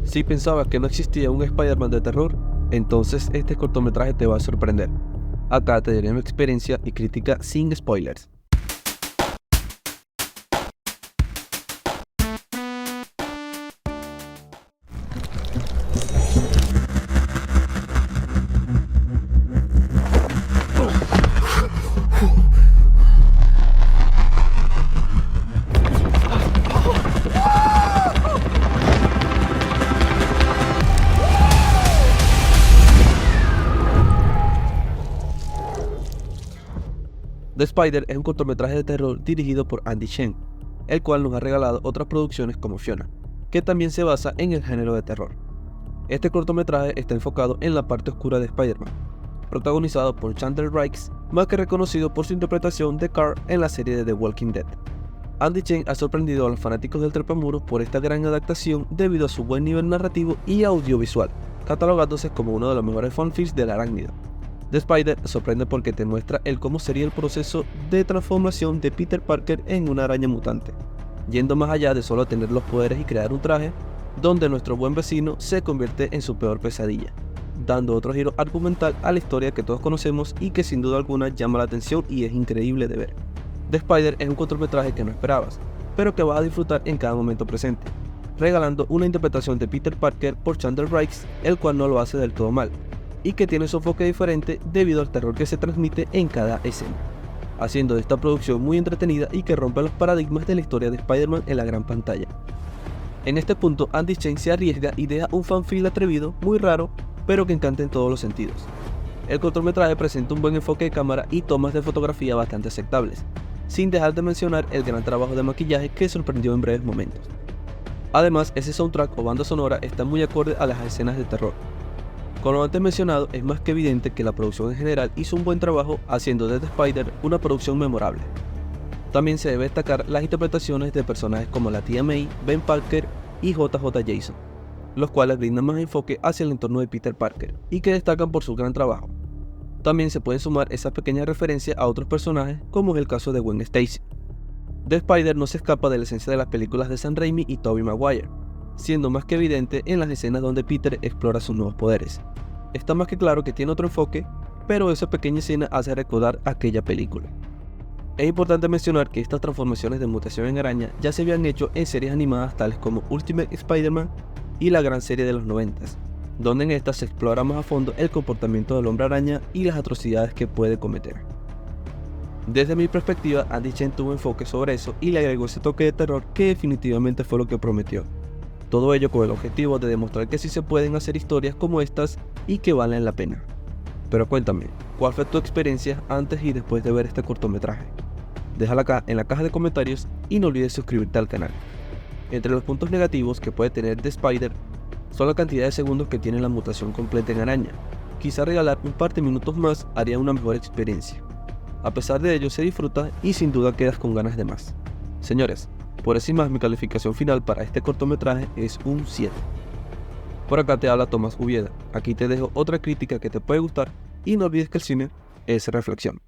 Si pensabas que no existía un Spider-Man de terror, entonces este cortometraje te va a sorprender. Acá te daré mi experiencia y crítica sin spoilers. The Spider es un cortometraje de terror dirigido por Andy Chen, el cual nos ha regalado otras producciones como Fiona, que también se basa en el género de terror. Este cortometraje está enfocado en la parte oscura de Spider-Man, protagonizado por Chandler Rikes, más que reconocido por su interpretación de Carl en la serie de The Walking Dead. Andy Chen ha sorprendido a los fanáticos del trepamuros por esta gran adaptación debido a su buen nivel narrativo y audiovisual, catalogándose como uno de los mejores fanfilms del arácnido. The Spider sorprende porque te muestra el cómo sería el proceso de transformación de Peter Parker en una araña mutante, yendo más allá de solo tener los poderes y crear un traje, donde nuestro buen vecino se convierte en su peor pesadilla, dando otro giro argumental a la historia que todos conocemos y que sin duda alguna llama la atención y es increíble de ver. The Spider es un cortometraje que no esperabas, pero que vas a disfrutar en cada momento presente, regalando una interpretación de Peter Parker por Chandler Rikes, el cual no lo hace del todo mal, y que tiene su enfoque diferente debido al terror que se transmite en cada escena, haciendo de esta producción muy entretenida y que rompe los paradigmas de la historia de Spider-Man en la gran pantalla. En este punto, Andy Chen se arriesga y deja un fanfil atrevido, muy raro, pero que encanta en todos los sentidos. El cortometraje presenta un buen enfoque de cámara y tomas de fotografía bastante aceptables, sin dejar de mencionar el gran trabajo de maquillaje que sorprendió en breves momentos. Además, ese soundtrack o banda sonora está muy acorde a las escenas de terror. Con lo antes mencionado, es más que evidente que la producción en general hizo un buen trabajo haciendo de The Spider una producción memorable. También se debe destacar las interpretaciones de personajes como la tía May, Ben Parker y JJ Jason, los cuales brindan más enfoque hacia el entorno de Peter Parker y que destacan por su gran trabajo. También se pueden sumar esas pequeñas referencias a otros personajes, como es el caso de Gwen Stacy. The Spider no se escapa de la esencia de las películas de Sam Raimi y Tobey Maguire, siendo más que evidente en las escenas donde Peter explora sus nuevos poderes. Está más que claro que tiene otro enfoque, pero esa pequeña escena hace recordar aquella película. Es importante mencionar que estas transformaciones de mutación en araña ya se habían hecho en series animadas tales como Ultimate Spider-Man y la gran serie de los 90s, donde en esta se explora más a fondo el comportamiento del hombre araña y las atrocidades que puede cometer. Desde mi perspectiva, Andy Chen tuvo enfoque sobre eso y le agregó ese toque de terror que definitivamente fue lo que prometió. Todo ello con el objetivo de demostrar que sí se pueden hacer historias como estas y que valen la pena. Pero cuéntame, ¿cuál fue tu experiencia antes y después de ver este cortometraje? Déjala acá en la caja de comentarios y no olvides suscribirte al canal. Entre los puntos negativos que puede tener The Spider son la cantidad de segundos que tiene la mutación completa en araña. Quizá regalar un par de minutos más haría una mejor experiencia. A pesar de ello se disfruta y sin duda quedas con ganas de más. Señores, por eso y más mi calificación final para este cortometraje es un 7. Por acá te habla Tomás Ubieda, aquí te dejo otra crítica que te puede gustar y no olvides que el cine es reflexión.